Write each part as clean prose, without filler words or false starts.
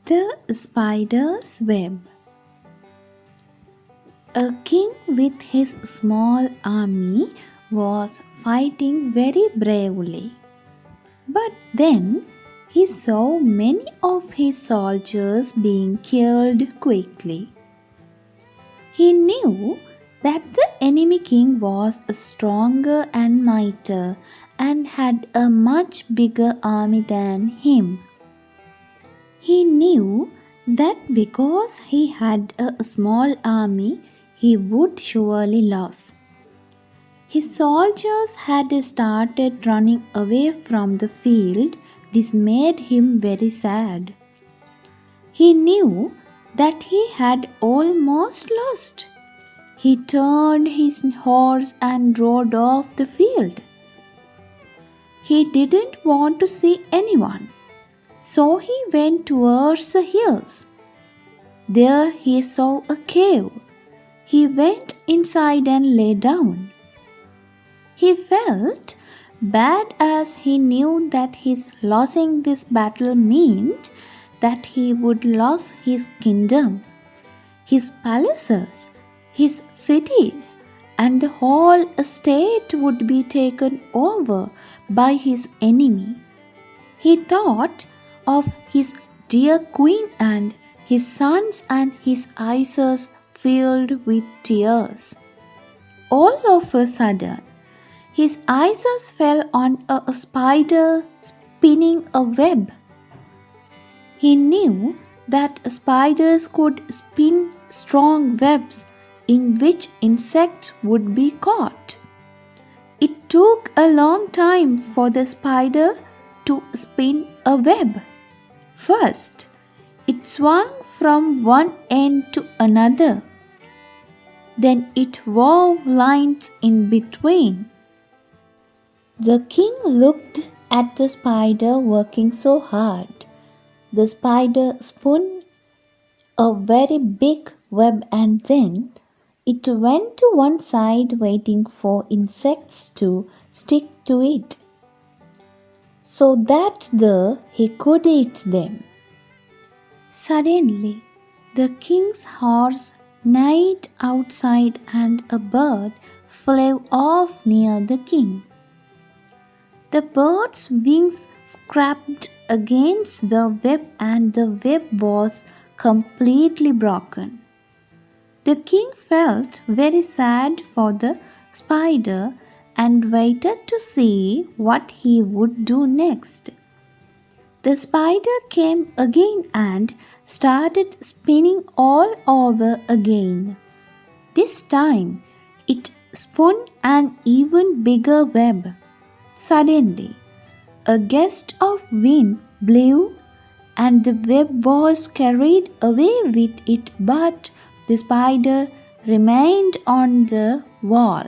The Spider's Web. A king with his small army was fighting very bravely. But then he saw many of his soldiers being killed quickly. He knew that the enemy king was stronger and mightier and had a much bigger army than him. He knew that because he had a small army, he would surely lose. His soldiers had started running away from the field. This made him very sad. He knew that he had almost lost. He turned his horse and rode off the field. He didn't want to see anyone, so he went towards the hills. There he saw a cave. He went inside and lay down. He felt bad as he knew that his losing this battle meant that he would lose his kingdom, his palaces, his cities, and the whole estate would be taken over by his enemy. He thought of his dear queen and his sons, and his eyes filled with tears. All of a sudden, his eyes fell on a spider spinning a web. He knew that spiders could spin strong webs in which insects would be caught. It took a long time for the spider to spin a web. First, it swung from one end to another. Then it wove lines in between. The king looked at the spider working so hard. The spider spun a very big web and then it went to one side waiting for insects to stick to it so that he could eat them. Suddenly, the king's horse neighed outside and a bird flew off near the king. The bird's wings scraped against the web and the web was completely broken. The king felt very sad for the spider and waited to see what he would do next. The spider came again and started spinning all over again. This time it spun an even bigger web. Suddenly, a gust of wind blew and the web was carried away with it, but the spider remained on the wall.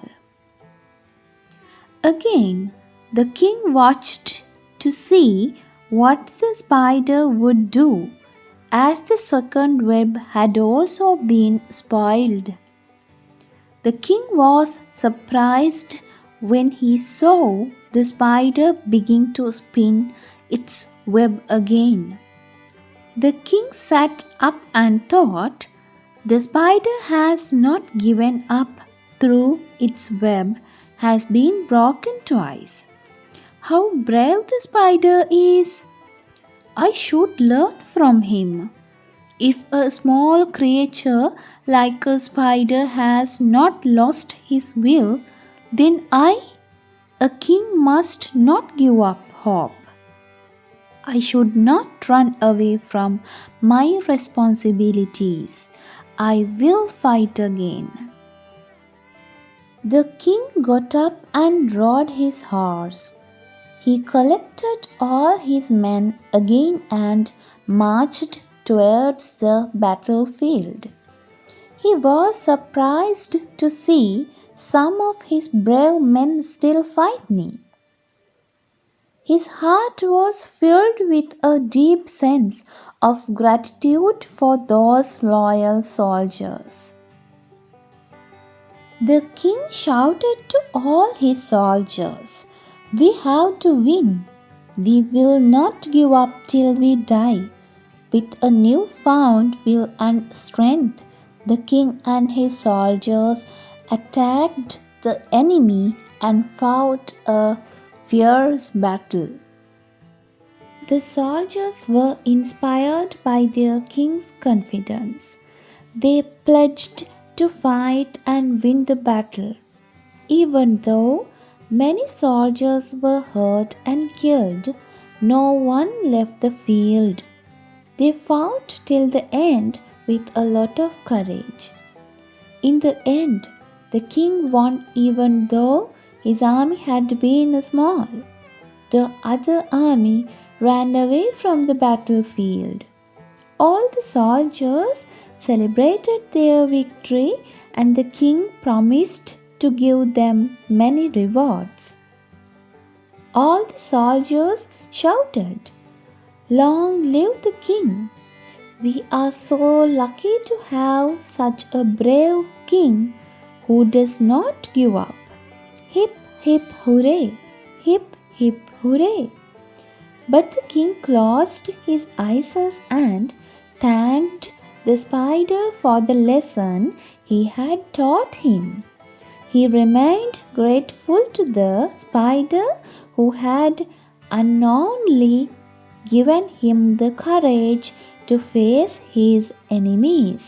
Again, the king watched to see what the spider would do, as the second web had also been spoiled. The king was surprised when he saw the spider begin to spin its web again. The king sat up and thought, the spider has not given up through its web has been broken twice. How brave the spider is! I should learn from him. If a small creature like a spider has not lost his will, then I, a king, must not give up hope. I should not run away from my responsibilities. I will fight again. The king got up and rode his horse. He collected all his men again and marched towards the battlefield. He was surprised to see some of his brave men still fighting. His heart was filled with a deep sense of gratitude for those loyal soldiers. The king shouted to all his soldiers, "We have to win. We will not give up till we die. With a newfound will and strength, the king and his soldiers attacked the enemy and fought a fierce battle. The soldiers were inspired by their king's confidence. They pledged to fight and win the battle. Even though many soldiers were hurt and killed, no one left the field. They fought till the end with a lot of courage. In the end, the king won even though his army had been small. The other army ran away from the battlefield. All the soldiers celebrated their victory, and the king promised to give them many rewards. All the soldiers shouted, "Long live the king! We are so lucky to have such a brave king who does not give up. Hip, hip, hooray! Hip, hip, hooray!" But the king closed his eyes and thanked the spider for the lesson he had taught him. He remained grateful to the spider who had unknowingly given him the courage to face his enemies.